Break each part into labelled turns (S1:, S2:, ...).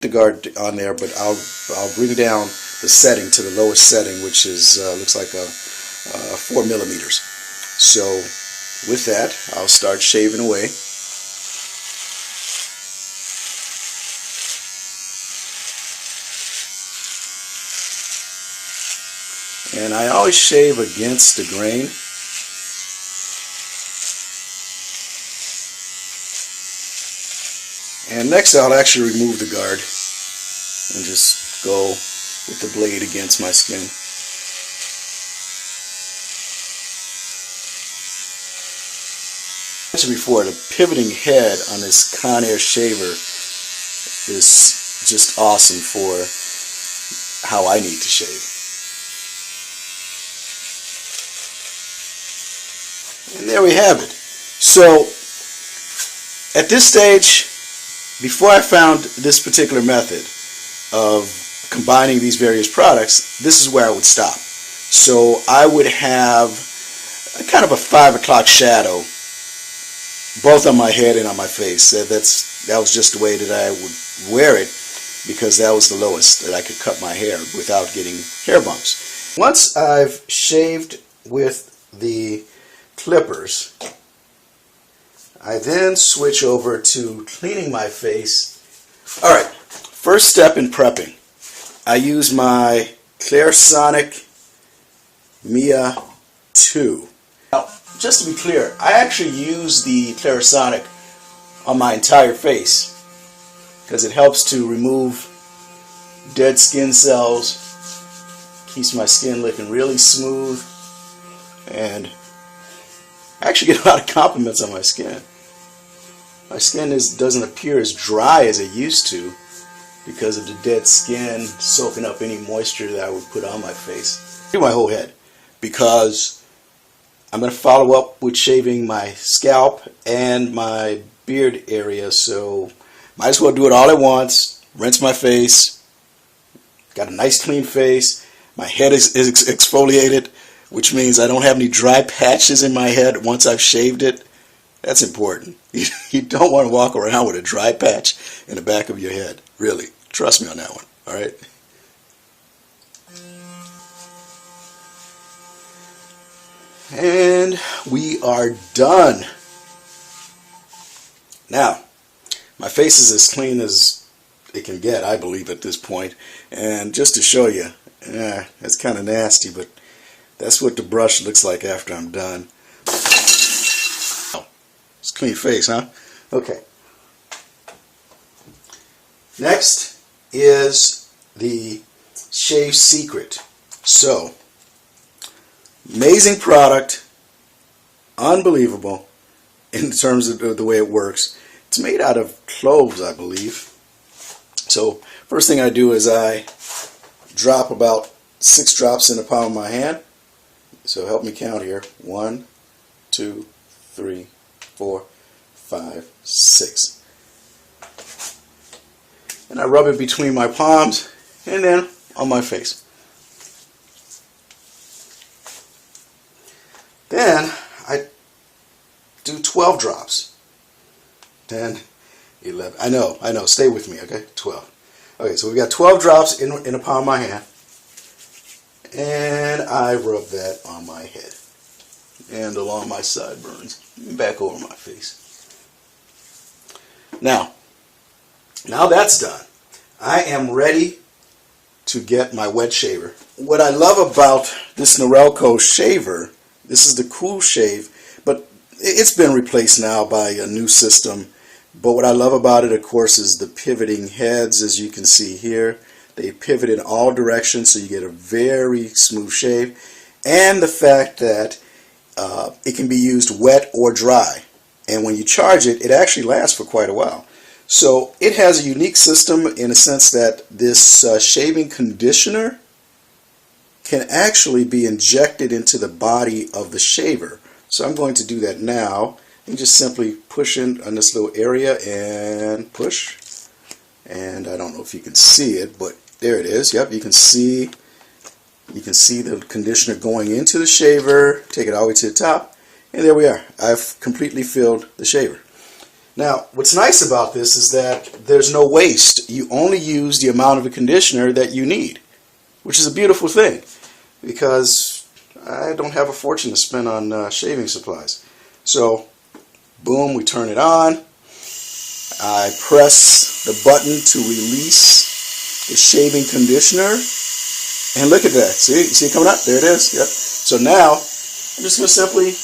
S1: the guard on there, but I'll bring down the setting to the lowest setting, which is looks like a 4 millimeters. So with that, I'll start shaving away. And I always shave against the grain. And next I'll actually remove the guard and just go with the blade against my skin. As mentioned before, the pivoting head on this Conair shaver is just awesome for how I need to shave. And there we have it. So at this stage, before I found this particular method of combining these various products, this is where I would stop. So I would have a kind of a 5 o'clock shadow, both on my head and on my face. That was just the way that I would wear it, because that was the lowest that I could cut my hair without getting hair bumps. Once I've shaved with the clippers, I then switch over to cleaning my face. Alright, first step in prepping. I use my Clarisonic Mia 2. Now, just to be clear, I actually use the Clarisonic on my entire face because it helps to remove dead skin cells, keeps my skin looking really smooth, and I actually get a lot of compliments on my skin. My skin doesn't appear as dry as it used to because of the dead skin soaking up any moisture that I would put on my face. Do my whole head, because I'm going to follow up with shaving my scalp and my beard area, so might as well do it all at once. Rinse my face, got a nice clean face, my head is exfoliated, which means I don't have any dry patches in my head once I've shaved it. That's important. You don't want to walk around with a dry patch in the back of your head. Really. Trust me on that one. Alright? And we are done. Now, my face is as clean as it can get, I believe, at this point. And just to show you, it's kind of nasty, but that's what the brush looks like after I'm done. It's a clean face, huh? Okay. Next is the Shave Secret. So, amazing product, unbelievable in terms of the way it works. It's made out of cloves, I believe. So, first thing I do is I drop about 6 drops in the palm of my hand. So help me count here. 1, 2, 3, 4, 5, 6. And I rub it between my palms and then on my face. Then I do 12 drops. 10, 11. I know. Stay with me, okay? 12. Okay, so we've got 12 drops in the palm of my hand. And I rub that on my head and along my sideburns, back over my face. Now that's done, I am ready to get my wet shaver. What I love about this Norelco shaver, this is the Cool Shave, but it's been replaced now by a new system. But what I love about it, of course, is the pivoting heads, as you can see here. They pivot in all directions, so you get a very smooth shave, and the fact that it can be used wet or dry, and when you charge it, it actually lasts for quite a while. So it has a unique system in a sense that this shaving conditioner can actually be injected into the body of the shaver. So I'm going to do that now, and just simply push in on this little area and push. And I don't know if you can see it, but there it is. Yep, you can see the conditioner going into the shaver. Take it all the way to the top, and there we are. I've completely filled the shaver. Now, what's nice about this is that there's no waste. You only use the amount of a conditioner that you need, which is a beautiful thing, because I don't have a fortune to spend on shaving supplies. So, boom, we turn it on. I press the button to release the shaving conditioner, and look at that. See it coming up? There it is. Yep. So now, I'm just going to simply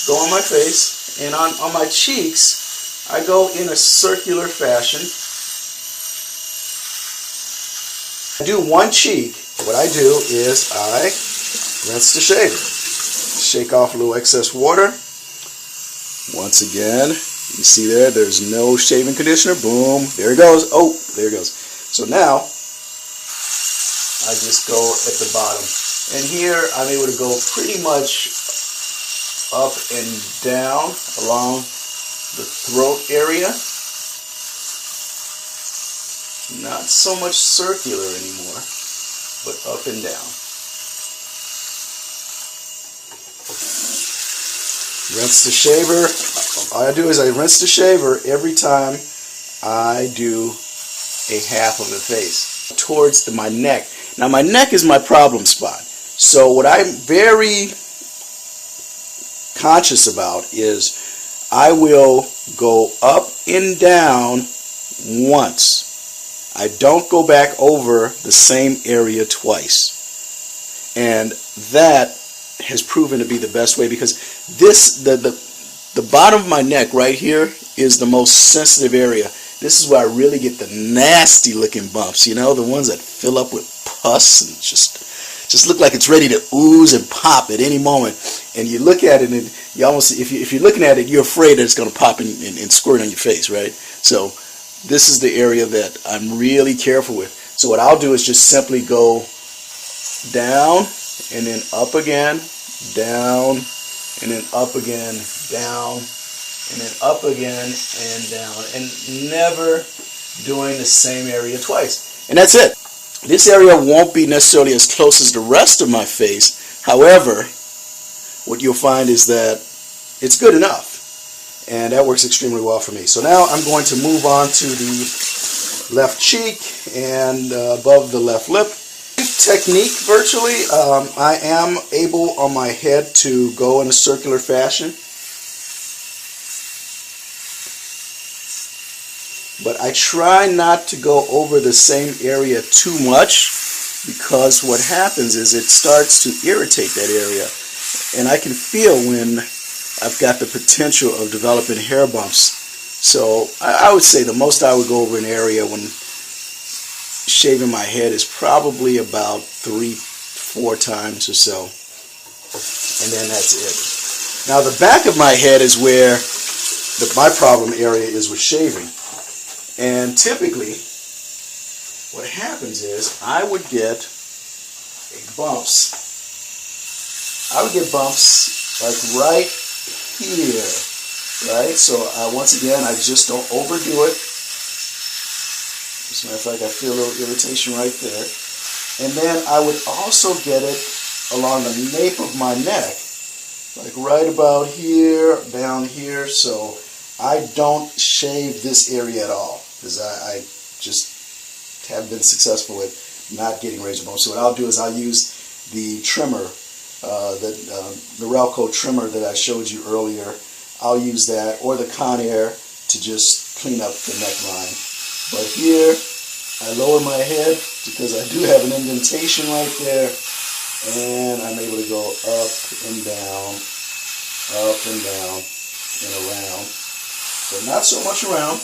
S1: go on my face, and on my cheeks, I go in a circular fashion. I do one cheek. What I do is I rinse the shaver. Shake off a little excess water. Once again, you see there's no shaving conditioner. Boom, there it goes. Oh, there it goes. So now, I just go at the bottom. And here, I'm able to go pretty much up and down along the throat area. Not so much circular anymore, but up and down. Rinse the shaver. All I do is I rinse the shaver every time I do a half of the face towards my neck. Now my neck is my problem spot. So what I'm very conscious about is I will go up and down once. I don't go back over the same area twice. And that has proven to be the best way, because this, the bottom of my neck right here is the most sensitive area. This is where I really get the nasty looking bumps, you know, the ones that fill up with pus and just look like it's ready to ooze and pop at any moment. And you look at it and you almost, if you're looking at it, you're afraid that it's going to pop and squirt on your face, right? So this is the area that I'm really careful with. So what I'll do is just simply go down and then up again, down, and then up again, down, and then up again and down, and never doing the same area twice. And that's it. This area won't be necessarily as close as the rest of my face. However, what you'll find is that it's good enough, and that works extremely well for me. So now I'm going to move on to the left cheek and above the left lip. Technique virtually, I am able on my head to go in a circular fashion, but I try not to go over the same area too much, because what happens is it starts to irritate that area, and I can feel when I've got the potential of developing hair bumps. So I would say the most I would go over an area when shaving my head is probably about 3-4 times or so, and then that's it. Now the back of my head is where my problem area is with shaving, and typically what happens is I would get bumps. I would get bumps like right here, right? So once again, I just don't overdo it. As a matter of fact, I feel a little irritation right there. And then I would also get it along the nape of my neck, like right about here, down here. So I don't shave this area at all, because I just have been successful with not getting razor bumps. So what I'll do is I'll use the trimmer, the Relco trimmer that I showed you earlier. I'll use that, or the Conair, to just clean up the neckline. But here, I lower my head because I do have an indentation right there, and I'm able to go up and down, and around. So not so much around,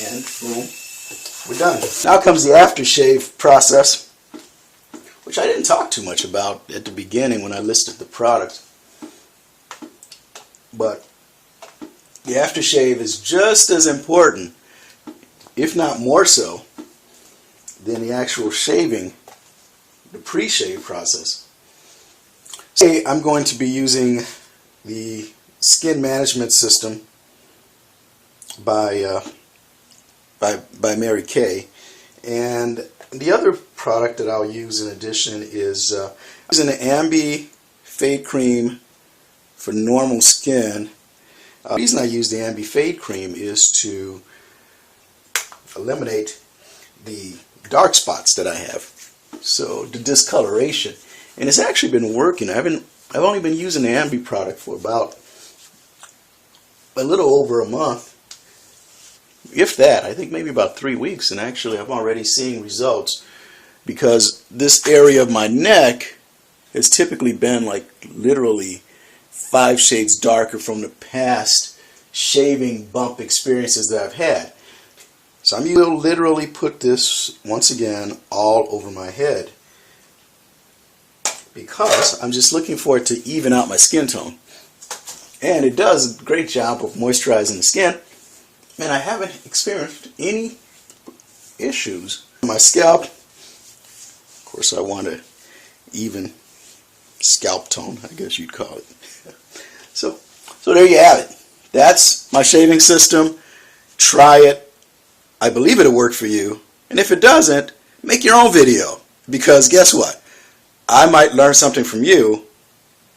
S1: and boom, we're done. Now comes the aftershave process, which I didn't talk too much about at the beginning when I listed the product. But the aftershave is just as important, if not more so, than the actual shaving, the pre-shave process. Today I'm going to be using the Skin Management System by Mary Kay, and the other product that I'll use in addition is using the Ambi Fade Cream for normal skin, The reason I use the Ambi Fade Cream is to eliminate the dark spots that I have, so the discoloration. And it's actually been working. I've only been using the Ambi product for about a little over a month, if that. I think maybe about 3 weeks, and actually I'm already seeing results, because this area of my neck has typically been like literally 5 shades darker from the past shaving bump experiences that I've had. So I'm going to literally put this once again all over my head, because I'm just looking for it to even out my skin tone. And it does a great job of moisturizing the skin, and I haven't experienced any issues. My scalp, of course, I want an even scalp tone, I guess you'd call it. So there you have it. That's my shaving system. Try it. I believe it'll work for you. And if it doesn't, make your own video, because guess what? I might learn something from you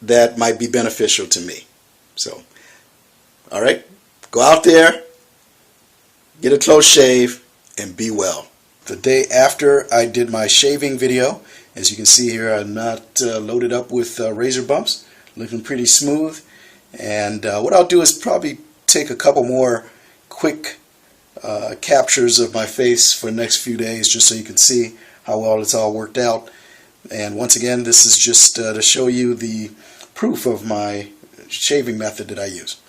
S1: that might be beneficial to me. So, all right, go out there, get a close shave, and be well. The day after I did my shaving video, as you can see here, I'm not loaded up with razor bumps, looking pretty smooth. And what I'll do is probably take a couple more quick captures of my face for the next few days, just so you can see how well it's all worked out. And once again, this is just to show you the proof of my shaving method that I use.